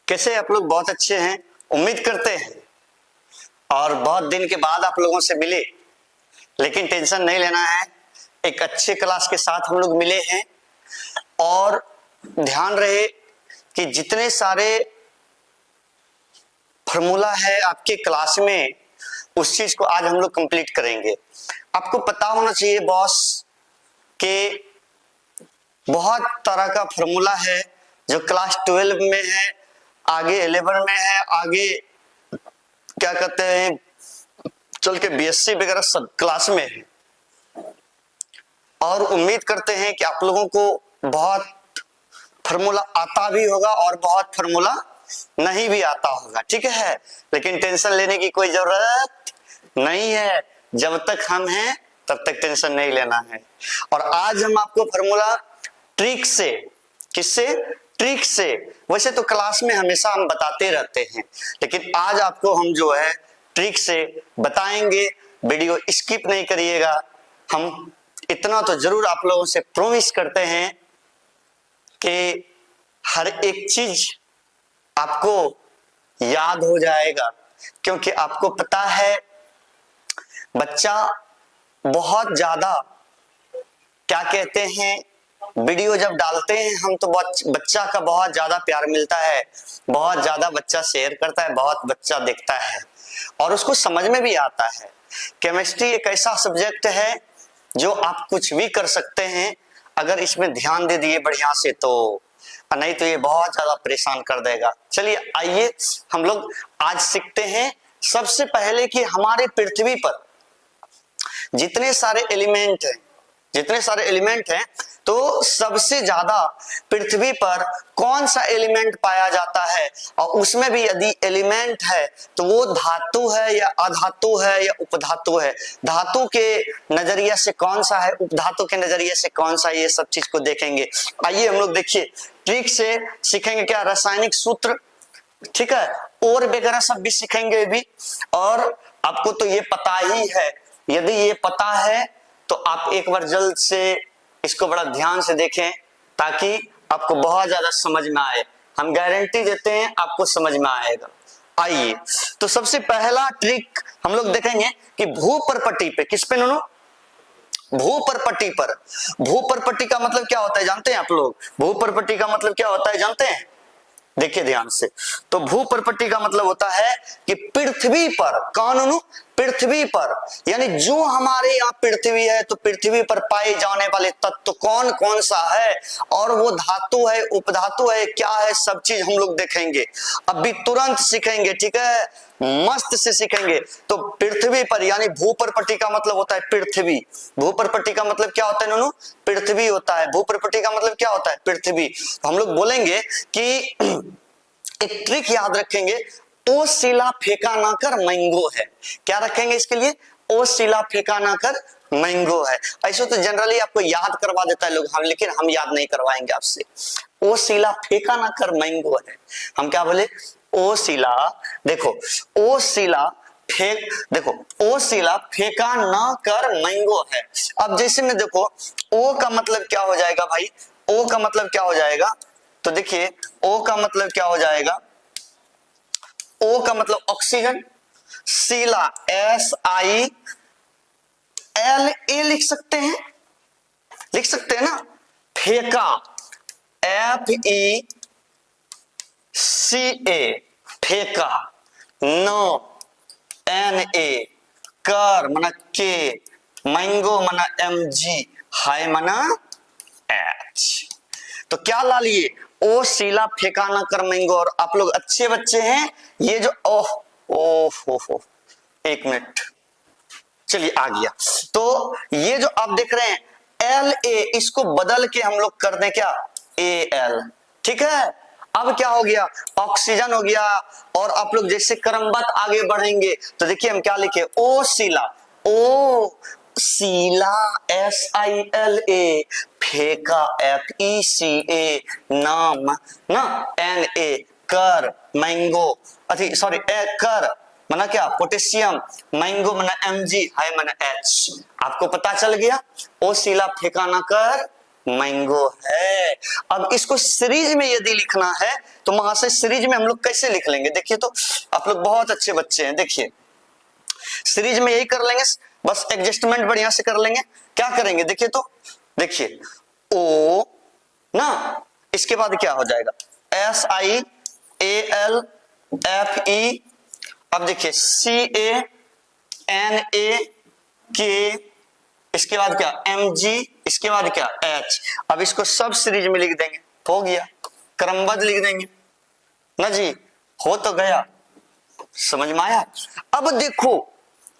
कैसे आप लोग? बहुत अच्छे हैं, उम्मीद करते हैं। और बहुत दिन के बाद आप लोगों से मिले, लेकिन टेंशन नहीं लेना है, एक अच्छे क्लास के साथ हम लोग मिले हैं। और ध्यान रहे कि जितने सारे फॉर्मूला है आपके क्लास में, उस चीज को आज हम लोग कंप्लीट करेंगे। आपको पता होना चाहिए बॉस के बहुत तरह का फॉर्मूला है जो क्लास 12 में है, आगे 11 में है, आगे क्या कहते हैं चल के बीएससी वगैरह सब क्लास में है। और उम्मीद करते हैं कि आप लोगों को बहुत फॉर्मूला आता भी होगा और बहुत फॉर्मूला नहीं भी आता होगा, ठीक है। लेकिन टेंशन लेने की कोई जरूरत नहीं है, जब तक हम हैं तब तक टेंशन नहीं लेना है। और आज हम आपको फॉर्मूला ट्रिक से, किससे? ट्रिक से। वैसे तो क्लास में हमेशा हम बताते रहते हैं, लेकिन आज आपको हम जो है ट्रिक से बताएंगे। वीडियो स्किप नहीं करिएगा। हम इतना तो जरूर आप लोगों से प्रॉमिस करते हैं कि हर एक चीज आपको याद हो जाएगा, क्योंकि आपको पता है बच्चा बहुत ज्यादा क्या कहते हैं, वीडियो जब डालते हैं हम तो बच्चा का बहुत ज्यादा प्यार मिलता है, बहुत ज्यादा बच्चा शेयर करता है, बहुत बच्चा देखता है और उसको समझ में भी आता है। केमिस्ट्री एक ऐसा सब्जेक्ट है जो आप कुछ भी कर सकते हैं अगर इसमें ध्यान दे दिए बढ़िया से, तो नहीं तो ये बहुत ज्यादा परेशान कर देगा। चलिए आइए हम लोग आज सीखते हैं। सबसे पहले कि हमारे पृथ्वी पर जितने सारे एलिमेंट हैं, तो सबसे ज्यादा पृथ्वी पर कौन सा एलिमेंट पाया जाता है, और उसमें भी यदि एलिमेंट है तो वो धातु है या अधातु है या उपधातु है, धातु के नजरिए से कौन सा है, उपधातु के नजरिए से कौन सा है, ये सब चीज को देखेंगे। आइए हम लोग देखिए ट्रिक से सीखेंगे क्या, रासायनिक सूत्र, ठीक है, और वगैरह सब भी सीखेंगे भी। और आपको तो ये पता ही है, यदि ये पता है तो आप एक बार जल्द से इसको बड़ा ध्यान से देखें ताकि आपको बहुत ज्यादा समझ में आए। हम गारंटी देते हैं आपको समझ में आएगा। आइए तो सबसे पहला ट्रिक हम लोग देखेंगे कि भूपर्पटी पे, किस पे नूनू? भूपर्पटी पर। भूपर्पटी का मतलब क्या होता है जानते हैं आप लोग? भूपर्पटी का मतलब क्या होता है जानते हैं? देखिए ध्यान से, तो भूपर्पटी का मतलब होता है कि पृथ्वी पर, कौन? पृथ्वी पर, यानी जो हमारे यहाँ पृथ्वी है तो पृथ्वी पर पाए जाने वाले तत्व कौन कौन सा है, और वो धातु है, उपधातु है, क्या है, सब चीज हम लोग देखेंगे। अभी तुरंत सीखेंगे, ठीक है, मस्त से सीखेंगे। तो पृथ्वी पर यानी भूपर्पटी का मतलब होता है पृथ्वी। भूपर्पटी का मतलब क्या होता है नूनू? पृथ्वी होता है। भूपर्पटी का मतलब क्या होता है? पृथ्वी। तो हम लोग बोलेंगे कि एक ट्रिक याद रखेंगे, ओ शिला फेंका ना कर मैंगो है। क्या रखेंगे इसके लिए? ओ शिला फेंका ना कर मैंगो है। ऐसे तो जनरली आपको याद करवा देता है लोग, हम, लेकिन हम याद नहीं करवाएंगे आपसे। ओ शिला फेंका ना कर मैंगो है, हम क्या बोले? ओ शिला, देखो ओ शिला फेंक, देखो ओ शिला फेंका ना कर मैंगो है। अब जैसे में देखो ओ का मतलब क्या हो जाएगा भाई? ओ का मतलब क्या हो जाएगा? तो देखिए ओ का मतलब क्या हो जाएगा? ओ का मतलब ऑक्सीजन, शिला SILA लिख सकते हैं, लिख सकते हैं ना। फेंका FECA, फेंका, NA, कर मना के, मैंगो मना MG, हाय मना H। तो क्या ला लिए? ओ शिला फेंका ना कर मैंगो। और आप लोग अच्छे बच्चे हैं, ये जो ओह हो, एक मिनट, चलिए आ गया। तो ये जो आप देख रहे हैं LA, इसको बदल के हम लोग कर दें क्या? AL, ठीक है। अब क्या हो गया? ऑक्सीजन हो गया। और आप लोग जैसे क्रमबद्ध आगे बढ़ेंगे तो देखिए हम क्या लिखे? ओ शिला, ओ शिला SILA, फेंका FECA, नाम ना NA, कर मैंगो, अथी सॉरी कर मना क्या? पोटेशियम, मैंगो मना MG, हाय मना H। आपको पता चल गया? ओ शिला फेंका ना कर मैंगो है। अब इसको सीरीज में यदि लिखना है तो वहां से सीरीज में हम लोग कैसे लिख लेंगे? देखिए तो आप लोग बहुत अच्छे बच्चे हैं, देखिए सीरीज में यही कर लेंगे, बस एडजस्टमेंट बढ़िया से कर लेंगे। क्या करेंगे देखिए तो, देखिए ओ ना, इसके बाद क्या हो जाएगा SIALFE, अब देखिए CANAK, इसके बाद क्या MG, इसके बाद क्या H। अब इसको सब सीरीज में लिख देंगे, हो गया, क्रमबद्ध लिख देंगे ना जी, हो तो गया, समझ में आया। अब देखो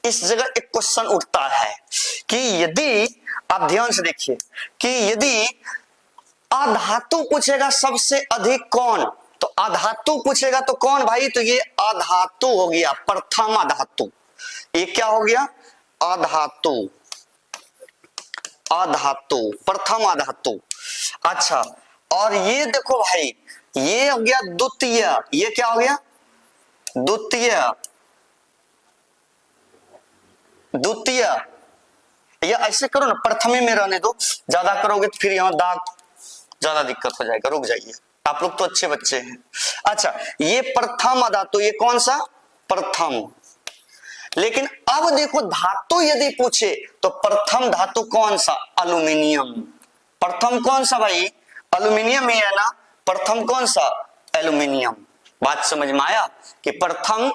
इस जगह एक क्वेश्चन उठता है कि यदि आप ध्यान से देखिए कि यदि अधातु पूछेगा सबसे अधिक कौन, तो अधातु पूछेगा तो कौन भाई? तो ये अधातु हो गया, प्रथम अधातु। ये क्या हो गया? अधातु, अधातु, प्रथम अधातु। अच्छा, और ये देखो भाई, ये हो गया द्वितीय। ये क्या हो गया? द्वितीय, द्वितीय। या ऐसे करो ना, प्रथमे में रहने दो, ज्यादा करोगे तो फिर यहां दाग ज्यादा दिक्कत हो जाएगा, रुक जाइए, आप लोग तो अच्छे बच्चे हैं। अच्छा, ये प्रथम अधातु, ये कौन सा? प्रथम। लेकिन अब देखो धातु यदि पूछे तो प्रथम धातु कौन सा? एल्यूमिनियम। प्रथम कौन सा भाई? एल्यूमिनियम ही है ना, प्रथम कौन सा? एल्यूमिनियम। बात समझ में आया कि प्रथम,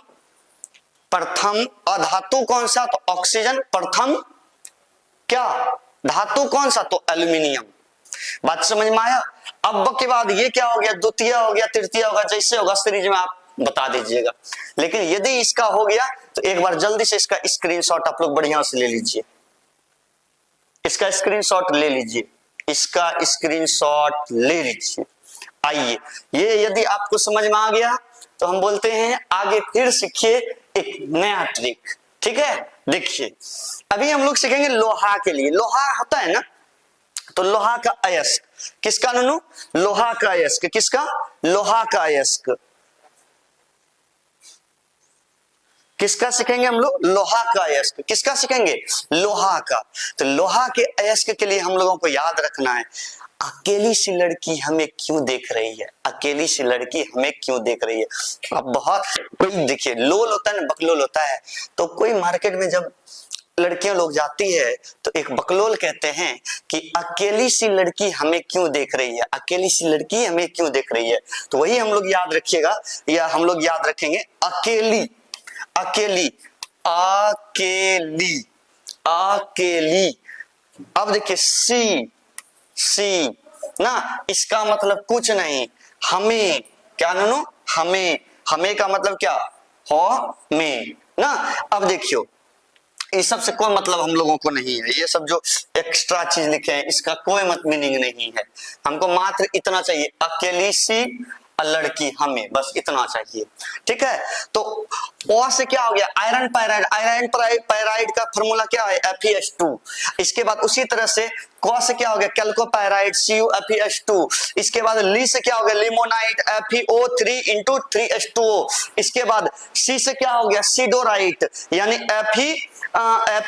प्रथम अधातु कौन सा? तो ऑक्सीजन। प्रथम क्या धातु कौन सा? तो एल्यूमिनियम। बात समझ में आया। अब के बाद ये क्या हो गया? द्वितीय हो गया, तृतीय होगा, जैसे होगा सीरीज में आप बता दीजिएगा। लेकिन यदि इसका हो गया तो एक बार जल्दी से इसका स्क्रीनशॉट आप लोग बढ़िया से ले लीजिए, इसका स्क्रीनशॉट ले लीजिए, इसका स्क्रीनशॉट ले लीजिए। आइए, ये यदि आपको समझ में आ गया तो हम बोलते हैं आगे फिर सीखिए एक नया ट्रिक। ठीक है, देखिए अभी हम लोग सीखेंगे लोहा के लिए। लोहा होता है ना, तो लोहा का अयस्क किसका नूनू? लोहा का अयस्क किसका? लोहा का अयस्क किसका सीखेंगे हम लोग? लोहा का अयस्क किसका सीखेंगे? लोहा का। तो लोहा के अयस्क के लिए हम लोगों को याद रखना है, अकेली सी लड़की हमें क्यों देख रही है? अकेली सी लड़की हमें क्यों देख रही है? अब बहुत कोई देखिए लोल होता है ना, बकलोल होता है, तो कोई मार्केट में जब लड़कियां लोग जाती है तो एक बकलोल कहते हैं कि अकेली सी लड़की हमें क्यों देख रही है? अकेली सी लड़की हमें क्यों देख रही है? तो वही हम लोग याद रखिएगा, या हम लोग याद रखेंगे अकेली, अकेली, अकेली, अकेली। अब देखिए सी, सी ना, इसका मतलब कुछ नहीं, हमें। क्या नूनू? हमें। हमें का मतलब क्या? हो में ना। अब देखियो इस सब से कोई मतलब हम लोगों को नहीं है, ये सब जो एक्स्ट्रा चीज लिखे हैं इसका कोई मत मीनिंग नहीं है। हमको मात्र इतना चाहिए, अकेली सी लड़की हमें, बस इतना चाहिए। ठीक है, तो ओ से क्या हो गया? Iron pyrite. आयरन पायराइड का फॉर्मूला क्या है? FeS2। इसके बाद उसी तरह से को से क्या हो गया? कैल्कोपायराइड CuFeS2। इसके बाद ली से क्या हो गया? Limonite FeO3 × 3H2O। इसके बाद सी से क्या हो गया? सीडोराइट यानी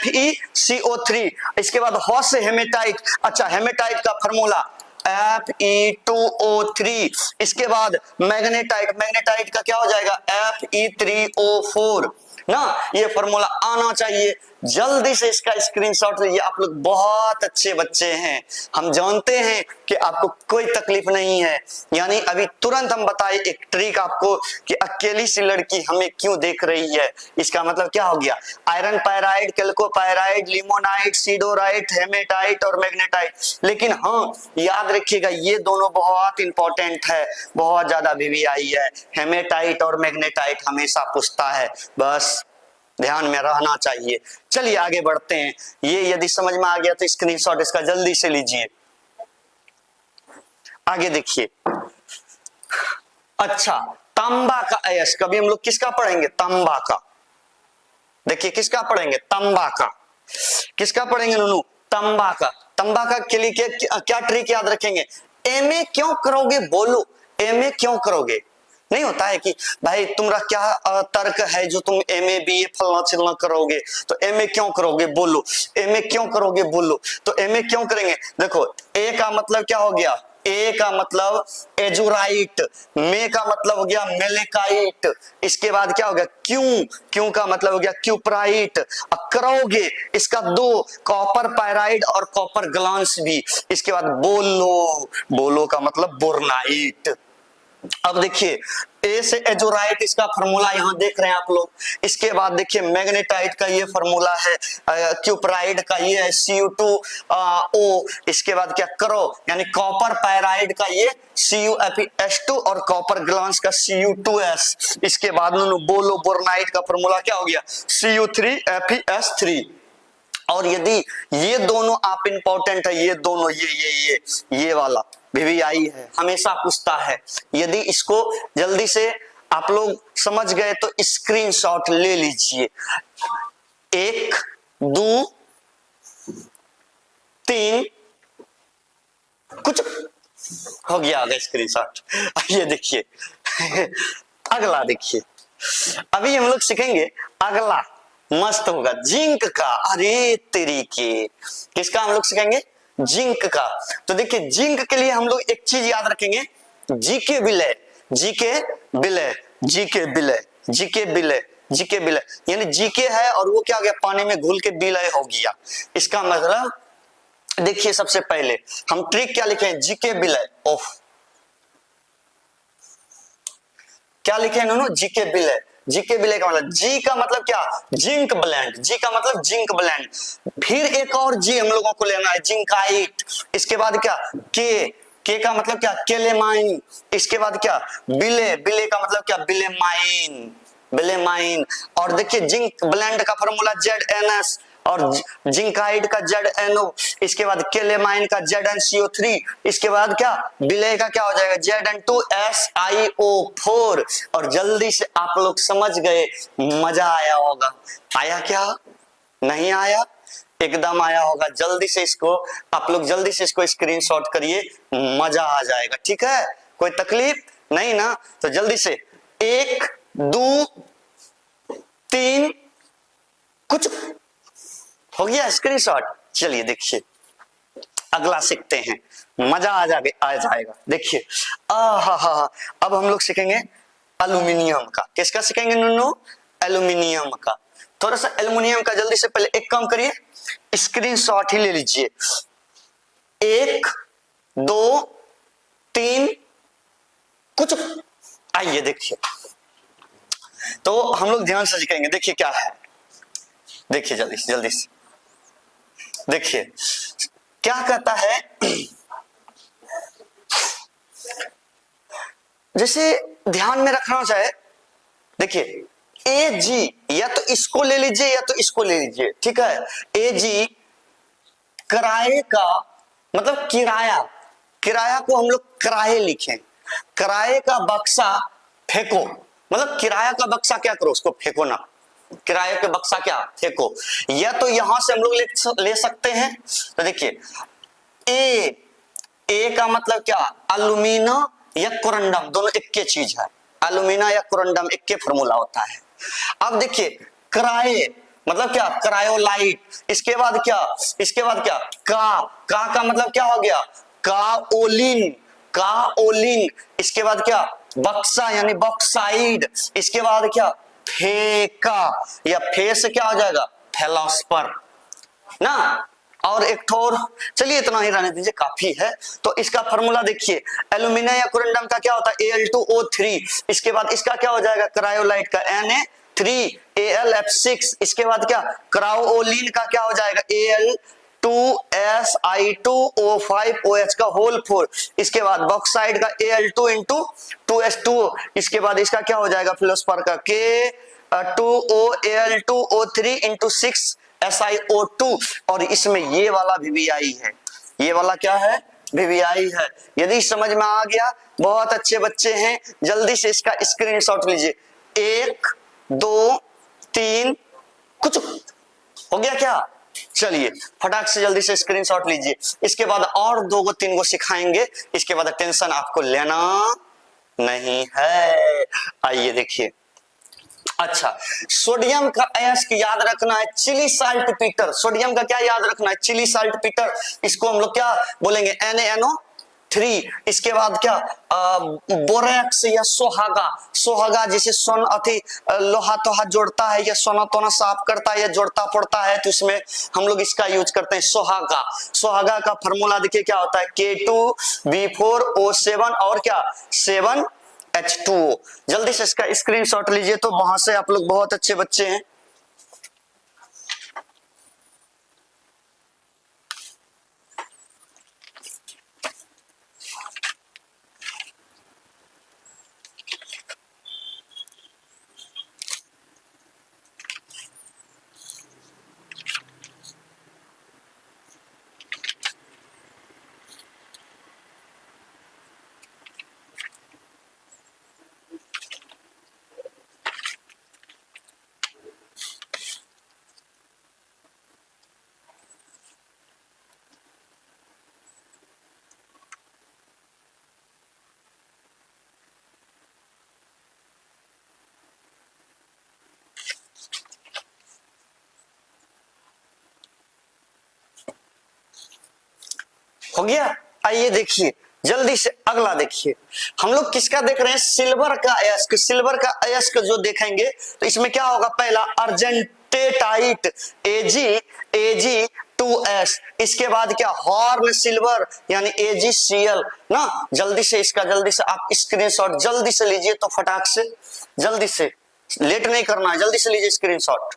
FeCO3। इसके बाद हो से हेमेटाइट। अच्छा, हेमेटाइट का फॉर्मूला Fe2O3। इसके बाद मैग्नेटाइट, मैग्नेटाइट का क्या हो जाएगा? Fe3O4 ना। ये फॉर्मूला आना चाहिए, जल्दी से इसका स्क्रीनशॉट लीजिए। आप लोग बहुत अच्छे बच्चे हैं, हम जानते हैं कि आपको कोई तकलीफ नहीं है। यानी अभी तुरंत हम बताए एक ट्रिक आपको कि अकेली सी लड़की हमें क्यों देख रही है। इसका मतलब क्या हो गया? आयरन पायराइड, कैल्कोपायराइड, लिमोनाइट, सीडोराइट, हेमेटाइट और मैग्नेटाइट। लेकिन हाँ याद रखिएगा ये दोनों बहुत इंपॉर्टेंट है, बहुत ज्यादा VVI है। हेमेटाइट और मैग्नेटाइट हमेशा पूछता है, बस ध्यान में रहना चाहिए। चलिए आगे बढ़ते हैं। ये यदि समझ में आ गया तो स्क्रीनशॉट इसका जल्दी से लीजिए। आगे देखिए। अच्छा, तांबा का अयस्क कभी हम लोग किसका पढ़ेंगे? तांबा का। देखिए किसका पढ़ेंगे? तांबा का। किसका पढ़ेंगे नूनू? तांबा का। तांबा का के लिए क्या ट्रिक याद रखेंगे? एमए क्यों करोगे? बोलो एमए क्यों करोगे? नहीं होता है कि भाई तुम्हारा क्या तर्क है जो तुम एमए बीए फलना चिलना करोगे, तो एमए क्यों करोगे बोलो, एमए क्यों करोगे बोलो, तो एमए क्यों करेंगे। देखो ए का मतलब क्या हो गया, ए का मतलब एजुराइट, मे का मतलब हो गया मेलेकाइट, इसके बाद क्या हो गया क्यों, क्यों का मतलब हो गया क्यूपराइट, करोगे इसका दो कॉपर पायराइड और कॉपर ग्लांस भी, इसके बाद बोलो, बोलो का मतलब बोरनाइट। अब देखिए ए से एजोराइट इसका फॉर्मूला यहां देख रहे हैं आप लोग, इसके बाद देखिए मैग्नेटाइट का ये फॉर्मूला है, क्यूपराइड का ये है Cu2O, इसके बाद क्या करो यानी कॉपर पायराइड का ये CuFeS2 और कॉपर ग्लांस का Cu2S, इसके बाद बोलो बोरनाइट का फॉर्मूला क्या हो गया Cu3FeS3। और यदि ये दोनों आप इंपॉर्टेंट है, ये दोनों ये वाला VVI है, हमेशा पूछता है, यदि इसको जल्दी से आप लोग समझ गए तो स्क्रीनशॉट ले लीजिए। 1 2 3 कुछ हो गया आगे स्क्रीनशॉट। ये देखिए अगला देखिए, अभी हम लोग सीखेंगे अगला मस्त होगा जिंक का, अरे तरीके किसका हम लोग सीखेंगे जिंक का। तो देखिए जिंक के लिए हम लोग एक चीज याद रखेंगे, जीके विलय, जीके विलय, जीके विलय, जीके विलय, जीके विलय, यानी जीके है और वो क्या हो गया पानी में घुल के विलय हो गया। इसका मतलब देखिए सबसे पहले हम ट्रिक क्या लिखे हैं जीके विलय, ओह क्या लिखे इन्होंने जीके विलय, जीके विलय का मतलब जी का मतलब क्या जिंक ब्लेंड, जी का मतलब जिंक ब्लेंड, फिर एक और जी हम लोगों को लेना है जिंकाइट, इसके बाद क्या के का मतलब क्या केलेमाइन, इसके बाद क्या बिले, बिले का मतलब क्या बिलेमाइन, बिलेमाइन। और देखिए जिंक ब्लेंड का फॉर्मूला ZNS और जिंकाइड का ZNO, इसके बाद केलेमाइन का ZnCO3, इसके बाद क्या बिले का क्या हो जाएगा ZN2SiO4। और जल्दी से आप लोग समझ गए, मजा आया होगा, आया क्या नहीं आया, एकदम आया होगा। जल्दी से इसको आप लोग जल्दी से इसको स्क्रीनशॉट करिए, मजा आ जाएगा, ठीक है कोई तकलीफ नहीं ना। तो जल्दी से 1 2 3 कुछ हो गया स्क्रीनशॉट। चलिए देखिए अगला सीखते हैं, मजा आ जाएगा। देखिए अब हम लोग सीखेंगे एल्यूमिनियम का, किसका सीखेंगे नुनू एल्यूमिनियम का। थोड़ा सा एल्यूमिनियम का जल्दी से पहले एक काम करिए स्क्रीनशॉट ही ले लीजिए, 1 2 3 कुछ, आइए देखिए। तो हम लोग ध्यान से सीखेंगे, देखिए क्या है, देखिए जल्दी से देखिए क्या कहता है। जैसे ध्यान में रखना चाहे, देखिए AG या तो इसको ले लीजिए या तो इसको ले लीजिए, ठीक है। AG किराए का मतलब किराया, किराया को हम लोग किराए लिखें, किराए का बक्सा फेंको, मतलब किराया का बक्सा क्या करो उसको फेंको ना, किराए के बक्सा क्या फेंको, या तो यहां से हम लोग ले सकते हैं। तो देखिए ए का मतलब क्या एल्यूमिना या कोरंडम, दोनों एक के चीज है, एल्यूमिना या कोरंडम एक के फॉर्मूला होता है। अब देखिए किराए मतलब क्या क्रायोलाइट, इसके बाद क्या का मतलब क्या हो गया काओलिन, काओलिन, इसके बाद क्या बक्सा यानी बॉक्साइड, इसके बाद क्या फेका या फे से क्या हो जाएगा फेलोस्पर ना। और एक ठोर, चलिए इतना ही रहने दीजिए काफी है। तो इसका फॉर्मूला देखिए एल्यूमिनियम या कोरंडम का क्या होता है Al2O3, इसके बाद इसका क्या हो जाएगा क्रायोलाइट का Na3AlF6, इसके बाद क्या क्राओलिन का क्या हो जाएगा Al2Si2O5OH का होल 4, इसके बाद बॉक्साइड का Al2 इसके बाद इसका क्या हो जाएगा फिलोस्फर का K2OAl2O3 और इसमें ये वाला VVI है, ये वाला क्या है VVI है। यदि समझ में आ गया बहुत अच्छे बच्चे हैं, जल्दी से इसका स्क्रीनशॉट लीजिए, 1 2 3 कुछ हो गया क्या, चलिए फटाक से जल्दी से स्क्रीनशॉट लीजिए। इसके बाद और 2 3 सिखाएंगे, इसके बाद टेंशन आपको लेना नहीं है। आइए देखिए, अच्छा सोडियम का अयस्क याद रखना है चिली साल्ट पीटर। सोडियम का क्या याद रखना है? Chile saltpetre. इसको हम लोग क्या बोलेंगे? NaNO3। इसके बाद क्या बोरेक्स या सोहागा। सोहागा जैसे सोन अथी लोहा तोहा जोड़ता है या सोना तोना साफ करता है या जोड़ता पड़ता है तो इसमें हम लोग इसका यूज करते हैं सोहागा। सोहागा का फॉर्मूला देखिए क्या होता है? K2B4O7 और क्या 7H2O। जल्दी से इसका स्क्रीनशॉट लीजिए। तो वहां से आप लोग बहुत अच्छे बच्चे हैं। हो गया? आइए देखिए जल्दी से अगला देखिए, हम लोग किसका देख रहे हैं? सिल्वर का अयस्क। सिल्वर का अयस्क जो देखेंगे तो इसमें क्या होगा? पहला अर्जेंटेटाइट Ag2S। इसके बाद क्या? हॉर्न सिल्वर यानी AgCl ना। जल्दी से इसका जल्दी से आप स्क्रीनशॉट जल्दी से लीजिए। तो फटाक से जल्दी से, लेट नहीं करना है, जल्दी से लीजिए स्क्रीनशॉट।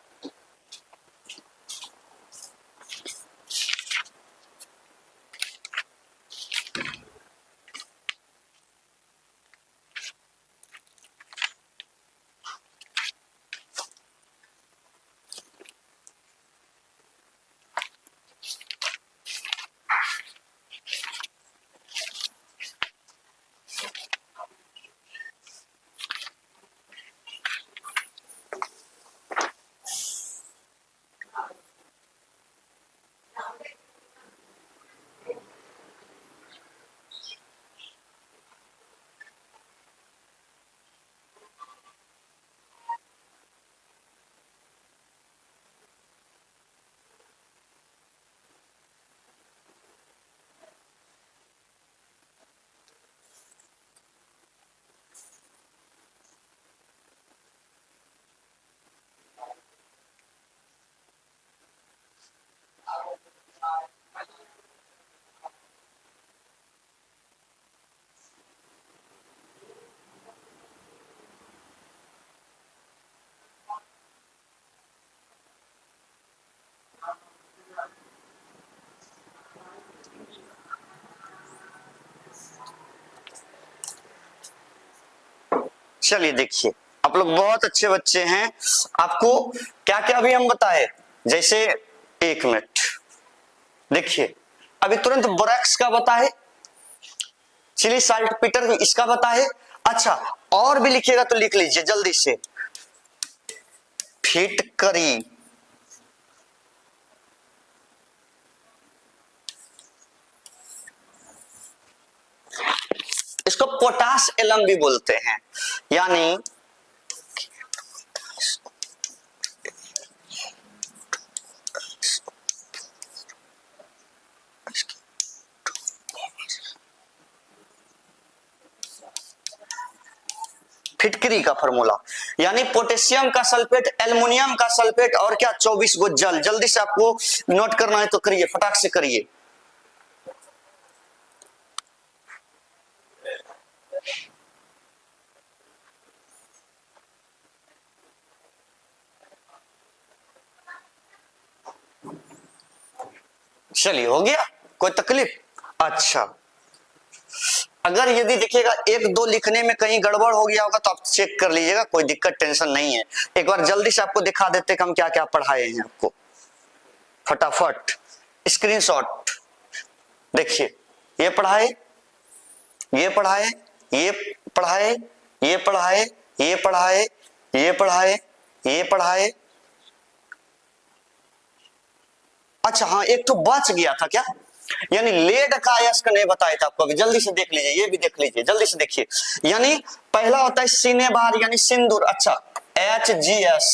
चलिए देखिए, आप लोग बहुत अच्छे बच्चे हैं। आपको क्या क्या अभी हम बताए, जैसे एक मिनट देखिए, अभी तुरंत बोरेक्स का बताए, चिली साल्ट पीटर इसका बताए। अच्छा और भी लिखिएगा तो लिख लीजिए जल्दी से। फिटकरी, इसको पोटास एलम भी बोलते हैं, यानी फिटकरी का फॉर्मूला, यानी पोटेशियम का सल्फेट, एल्युमिनियम का सल्फेट और क्या 24 गो जल। जल्दी से आपको नोट करना है तो करिए, फटाक से करिए। चलिए हो गया, कोई तकलीफ? अच्छा अगर यदि देखिएगा एक दो लिखने में कहीं गड़बड़ हो गया होगा तो आप चेक कर लीजिएगा, कोई दिक्कत टेंशन नहीं है। एक बार जल्दी से आपको दिखा देते हैं हम क्या क्या पढ़ाए हैं आपको, फटाफट स्क्रीनशॉट देखिए। ये पढ़ाए, ये पढ़ाए, ये पढ़ाए, ये पढ़ाए, ये पढ़ाए, ये पढ़ाए, ये पढ़ाए। अच्छा हाँ, एक तो बच गया था क्या, यानी लेड का अयस्क नहीं बताया था आपको, अभी जल्दी से देख लीजिए, ये भी देख लीजिए, जल्दी से देखिए। यानी पहला होता है सिनेबार यानी सिंदूर, अच्छा HGS,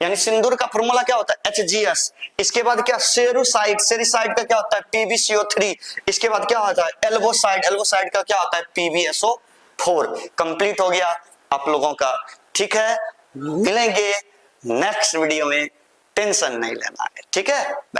यानी सिंदूर का फॉर्मूला क्या होता है HGS। इसके बाद क्या सेरुसाइड, सेरिसाइड का क्या होता है PbCO3। इसके बाद क्या होता है एल्बोसाइड, एल्बोसाइड का क्या होता है PbSO4। कंप्लीट हो गया आप लोगों का, ठीक है। मिलेंगे नेक्स्ट वीडियो में, टेंशन नहीं लेना है, ठीक है।